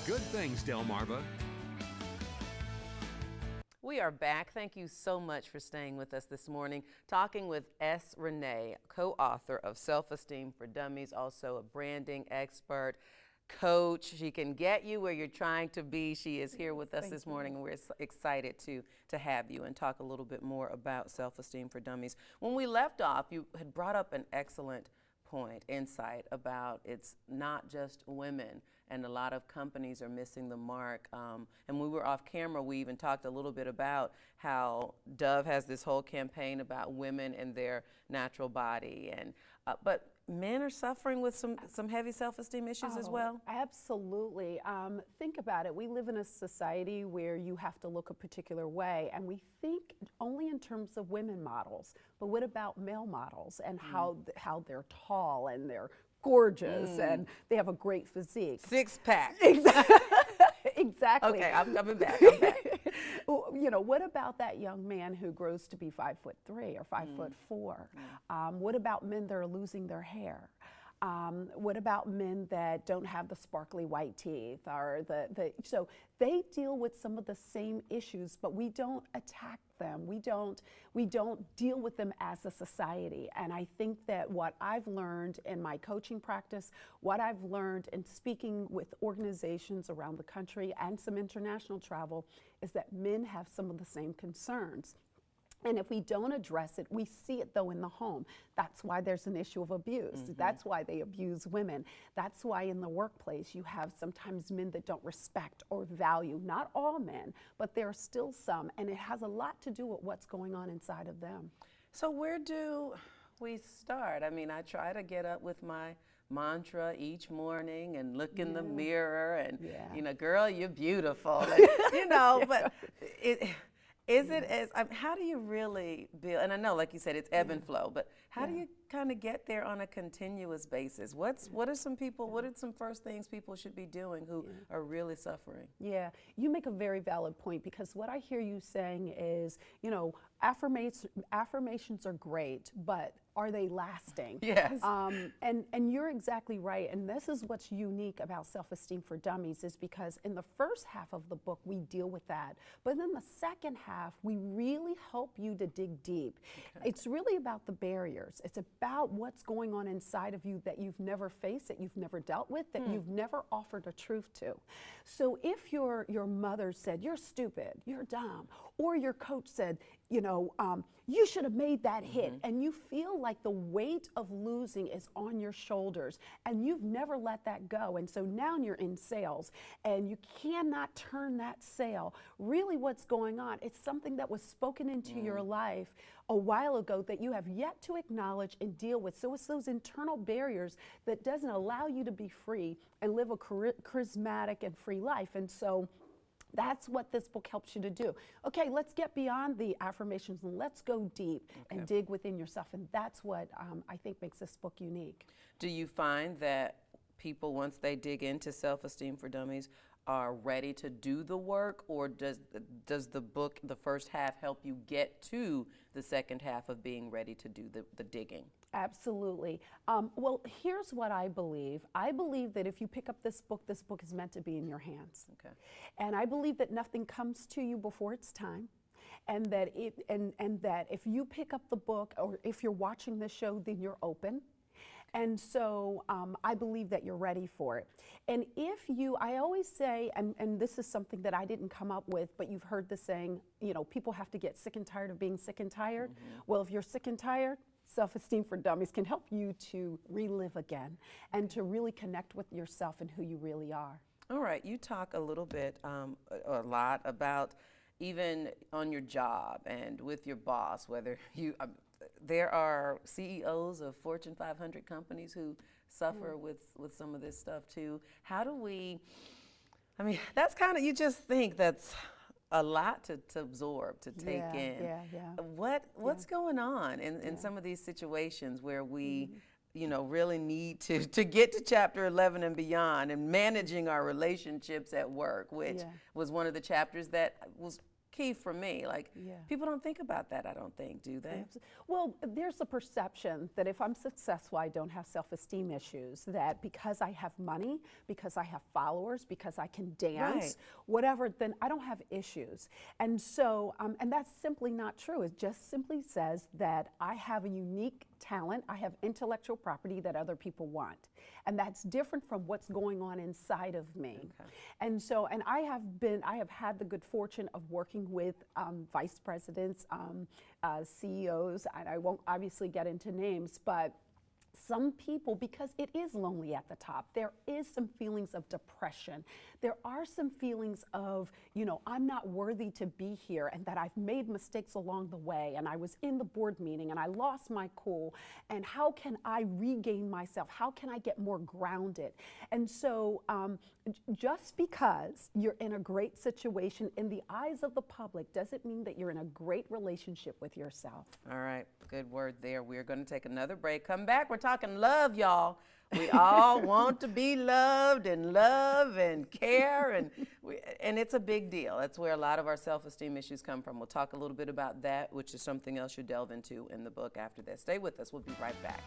Good things, Delmarva. We are back. Thank you so much for staying with us this morning, talking with Renee, co-author of Self-Esteem for Dummies, also a branding expert, coach. She can get you where you're trying to be. She is here with us this morning, and we're excited to have you and talk a little bit more about Self-Esteem for Dummies. When we left off, you had brought up an excellent insight about it's not just women, and a lot of companies are missing the mark. And when we were off camera, we even talked a little bit about how Dove has this whole campaign about women and their natural body, and but men are suffering with some heavy self-esteem issues as well? Absolutely. Think about it. We live in a society where you have to look a particular way, and we think only in terms of women models. But what about male models and how they're tall and they're gorgeous and they have a great physique? Six-pack. Exactly. Okay, I'm coming back. I'm back. You know, what about that young man who grows to be 5'3" or 5'4"? What about men that are losing their hair? What about men that don't have the sparkly white teeth, or so they deal with some of the same issues, but we don't attack them. We don't deal with them as a society. And I think that what I've learned in my coaching practice, what I've learned in speaking with organizations around the country and some international travel, is that men have some of the same concerns. And if we don't address it, we see it though in the home. That's why there's an issue of abuse. That's why they abuse women. That's why in the workplace you have sometimes men that don't respect or value, not all men, but there are still some, and it has a lot to do with what's going on inside of them. So where do we start? I mean, I try to get up with my mantra each morning and look in the mirror and, you know, girl, you're beautiful, and, you know, but is it as, how do you really build, and I know, like you said, it's ebb and flow, but how do you kind of get there on a continuous basis? What are some first things people should be doing who are really suffering? Yeah, you make a very valid point, because what I hear you saying is, you know, affirmations are great, but are they lasting? Yes. And you're exactly right. And this is what's unique about Self-Esteem for Dummies, is because in the first half of the book, we deal with that. But then the second half, we really help you to dig deep. Okay. It's really about the barriers. It's about what's going on inside of you that you've never faced, that you've never dealt with, that you've never offered a truth to. So if your mother said, you're stupid, you're dumb, or your coach said, you know, you should have made that hit, and you feel like the weight of losing is on your shoulders, and you've never let that go, and so now you're in sales, and you cannot turn that sale. Really what's going on, it's something that was spoken into your life a while ago that you have yet to acknowledge and deal with. So it's those internal barriers that doesn't allow you to be free and live a charismatic and free life. And so that's what this book helps you to do. Okay, let's get beyond the affirmations and let's go deep and dig within yourself. And that's what I think makes this book unique. Do you find that people, once they dig into Self-Esteem for Dummies, are ready to do the work, or does the book, the first half, help you get to the second half of being ready to do the digging? Absolutely. Well, here's what I believe. I believe that if you pick up this book is meant to be in your hands. Okay. And I believe that nothing comes to you before it's time. And that that if you pick up the book, or if you're watching this show, then you're open. And so I believe that you're ready for it. And if you, I always say, and this is something that I didn't come up with, but you've heard the saying, you know, people have to get sick and tired of being sick and tired. Well, if you're sick and tired, Self-Esteem for Dummies can help you to relive again and to really connect with yourself and who you really are. All right, you talk a little bit, a lot about even on your job and with your boss, whether you, there are CEOs of Fortune 500 companies who suffer with some of this stuff too. How do we, I mean, that's kind of, you just think that's a lot to absorb, to take in. What's going on in some of these situations where we, you know, really need to get to chapter 11 and beyond, and managing our relationships at work, which was one of the chapters that was key for me. Like, Yeah. people don't think about that, I don't think, do they? Well, there's a perception that if I'm successful, I don't have self-esteem issues, that because I have money, because I have followers, because I can dance, Right. whatever, then I don't have issues. And so, and that's simply not true. It just simply says that I have a unique talent, I have intellectual property that other people want. And that's different from what's going on inside of me. Okay. And so, and I have had the good fortune of working with vice presidents, CEOs, and I won't obviously get into names, but some people, because it is lonely at the top, there is some feelings of depression. There are some feelings of, you know, I'm not worthy to be here, and that I've made mistakes along the way, and I was in the board meeting and I lost my cool, and how can I regain myself? How can I get more grounded? And so just because you're in a great situation in the eyes of the public doesn't mean that you're in a great relationship with yourself. All right, good word there. We're going to take another break. Come back. We're talking love, y'all. We all want to be loved and love and care, and it's a big deal. That's where a lot of our self-esteem issues come from. We'll talk a little bit about that, which is something else you delve into in the book after this. Stay with us. We'll be right back.